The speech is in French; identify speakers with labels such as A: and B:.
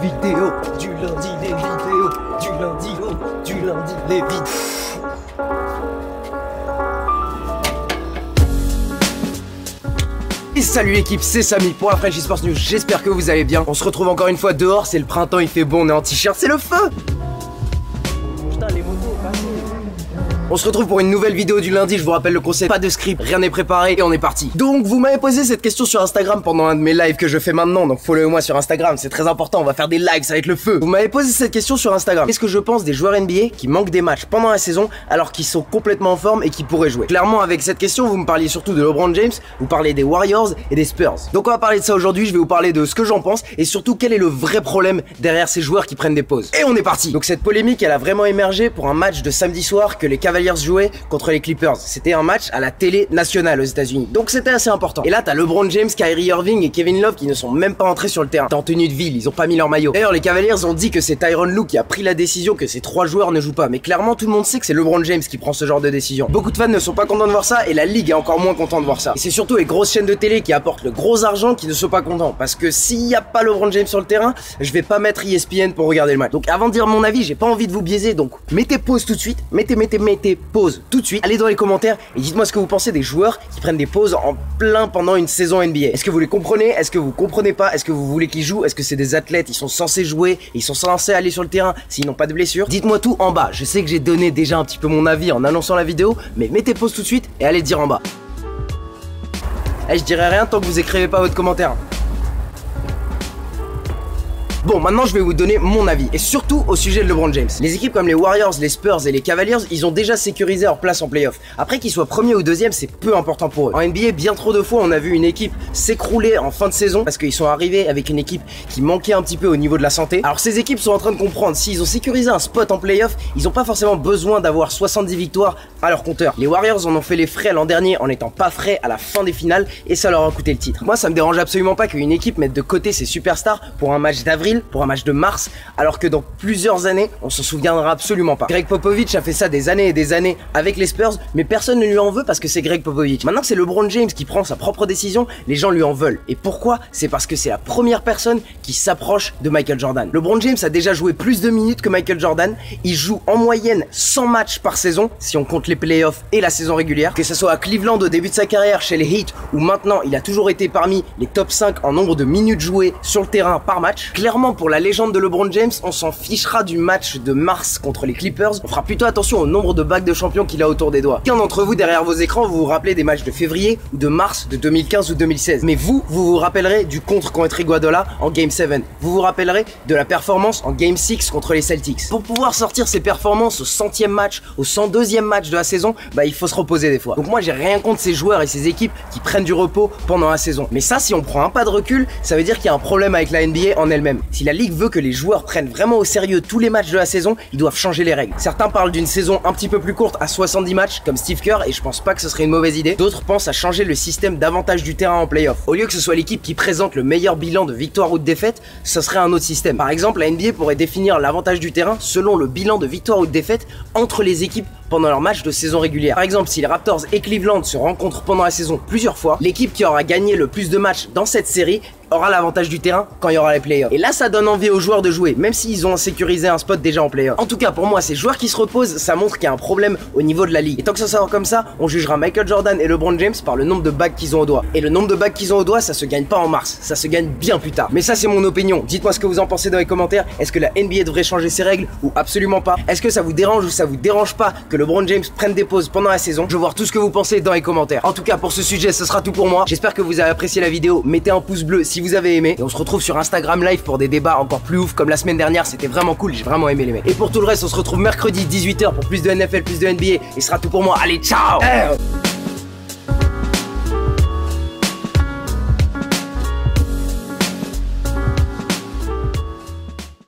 A: Vidéo du lundi, les vidéos du lundi, du lundi, les vidéos. Et salut l'équipe, c'est Samy pour la French Esports News, j'espère que vous allez bien. On se retrouve encore une fois dehors, c'est le printemps, il fait bon, on est en t-shirt, c'est le feu. Putain, les motos, on se retrouve pour une nouvelle vidéo du lundi, je vous rappelle le concept, pas de script, rien n'est préparé et on est parti. Donc vous m'avez posé cette question sur Instagram pendant un de mes lives que je fais maintenant, donc follow-moi sur Instagram, c'est très important, on va faire des lives, ça va être le feu. Vous m'avez posé cette question sur Instagram, qu'est-ce que je pense des joueurs NBA qui manquent des matchs pendant la saison alors qu'ils sont complètement en forme et qui pourraient jouer? Clairement avec cette question, vous me parliez surtout de LeBron James, vous parlez des Warriors et des Spurs. Donc on va parler de ça aujourd'hui, je vais vous parler de ce que j'en pense et surtout quel est le vrai problème derrière ces joueurs qui prennent des pauses. Et on est parti. Donc cette polémique, elle a vraiment émergé pour un match de samedi soir que les Cavaliers jouaient contre les Clippers. C'était un match à la télé nationale aux États-Unis. Donc c'était assez important. Et là, t'as LeBron James, Kyrie Irving et Kevin Love qui ne sont même pas entrés sur le terrain. En tenue de ville, ils ont pas mis leur maillot. D'ailleurs, les Cavaliers ont dit que c'est Tyronn Lue qui a pris la décision que ces trois joueurs ne jouent pas. Mais clairement, tout le monde sait que c'est LeBron James qui prend ce genre de décision. Beaucoup de fans ne sont pas contents de voir ça et la ligue est encore moins contente de voir ça. Et c'est surtout les grosses chaînes de télé qui apportent le gros argent qui ne sont pas contents. Parce que s'il n'y a pas LeBron James sur le terrain, je vais pas mettre ESPN pour regarder le match. Donc avant de dire mon avis, j'ai pas envie de vous biaiser. Donc mettez pause tout de suite. Mettez pause tout de suite. Allez dans les commentaires et dites-moi ce que vous pensez des joueurs qui prennent des pauses en plein pendant une saison NBA. Est-ce que vous les comprenez? Est-ce que vous comprenez pas? Est-ce que vous voulez qu'ils jouent? Est-ce que c'est des athlètes? Ils sont censés jouer, ils sont censés aller sur le terrain s'ils n'ont pas de blessure? Dites-moi tout en bas. Je sais que j'ai donné déjà un petit peu mon avis en annonçant la vidéo, mais mettez pause tout de suite et allez dire en bas. Je dirai rien tant que vous écrivez pas votre commentaire. Bon, maintenant je vais vous donner mon avis, et surtout au sujet de LeBron James. Les équipes comme les Warriors, les Spurs et les Cavaliers, ils ont déjà sécurisé leur place en playoff. Après qu'ils soient premier ou deuxième, c'est peu important pour eux. En NBA, bien trop de fois, on a vu une équipe s'écrouler en fin de saison parce qu'ils sont arrivés avec une équipe qui manquait un petit peu au niveau de la santé. Alors ces équipes sont en train de comprendre, s'ils ont sécurisé un spot en playoff, ils n'ont pas forcément besoin d'avoir 70 victoires à leur compteur. Les Warriors en ont fait les frais l'an dernier en n'étant pas frais à la fin des finales, et ça leur a coûté le titre. Moi, ça me dérange absolument pas qu'une équipe mette de côté ses superstars pour un match d'avril, pour un match de mars, alors que dans plusieurs années, on s'en souviendra absolument pas. Greg Popovich a fait ça des années et des années avec les Spurs, mais personne ne lui en veut parce que c'est Greg Popovich. Maintenant que c'est LeBron James qui prend sa propre décision, les gens lui en veulent. Et pourquoi? C'est parce que c'est la première personne qui s'approche de Michael Jordan. LeBron James a déjà joué plus de minutes que Michael Jordan. Il joue en moyenne 100 matchs par saison, si on compte les playoffs et la saison régulière. Que ce soit à Cleveland au début de sa carrière, chez les Heat, ou maintenant, il a toujours été parmi les top 5 en nombre de minutes jouées sur le terrain par match. Clairement, pour la légende de LeBron James, on s'en fichera du match de mars contre les Clippers. On fera plutôt attention au nombre de bagues de champion qu'il a autour des doigts. Qu'un d'entre vous derrière vos écrans, vous vous rappelez des matchs de février ou de mars de 2015 ou 2016. Mais vous vous rappellerez du contre contre Iguodala en Game 7. Vous vous rappellerez de la performance en Game 6 contre les Celtics. Pour pouvoir sortir ces performances au 100e match, au 102e match de la saison, il faut se reposer des fois. Donc moi j'ai rien contre ces joueurs et ces équipes qui prennent du repos pendant la saison. Mais ça, si on prend un pas de recul, ça veut dire qu'il y a un problème avec la NBA en elle-même. Si la ligue veut que les joueurs prennent vraiment au sérieux tous les matchs de la saison, ils doivent changer les règles. Certains parlent d'une saison un petit peu plus courte à 70 matchs comme Steve Kerr, et je pense pas que ce serait une mauvaise idée. D'autres pensent à changer le système d'avantage du terrain en playoff. Au lieu que ce soit l'équipe qui présente le meilleur bilan de victoire ou de défaite, ce serait un autre système. Par exemple, la NBA pourrait définir l'avantage du terrain selon le bilan de victoire ou de défaite entre les équipes pendant leur match de saison régulière. Par exemple, si les Raptors et Cleveland se rencontrent pendant la saison plusieurs fois, l'équipe qui aura gagné le plus de matchs dans cette série aura l'avantage du terrain quand il y aura les playoffs. Et là, ça donne envie aux joueurs de jouer, même s'ils ont sécurisé un spot déjà en playoffs. En tout cas, pour moi, ces joueurs qui se reposent, ça montre qu'il y a un problème au niveau de la ligue. Et tant que ça sera comme ça, on jugera Michael Jordan et LeBron James par le nombre de bagues qu'ils ont au doigt. Et le nombre de bagues qu'ils ont au doigt, ça se gagne pas en mars, ça se gagne bien plus tard. Mais ça, c'est mon opinion. Dites-moi ce que vous en pensez dans les commentaires. Est-ce que la NBA devrait changer ses règles ou absolument pas? Est-ce que ça vous dérange ou ça vous dérange pas que LeBron James prenne des pauses pendant la saison? Je veux voir tout ce que vous pensez dans les commentaires. En tout cas, pour ce sujet, ce sera tout pour moi. J'espère que vous avez apprécié la vidéo. Mettez un pouce bleu si vous avez aimé. Et on se retrouve sur Instagram Live pour des débats encore plus ouf comme la semaine dernière, c'était vraiment cool, j'ai vraiment aimé les mecs. Et pour tout le reste, on se retrouve mercredi 18h pour plus de NFL, plus de NBA, et ce sera tout pour moi. Allez, ciao!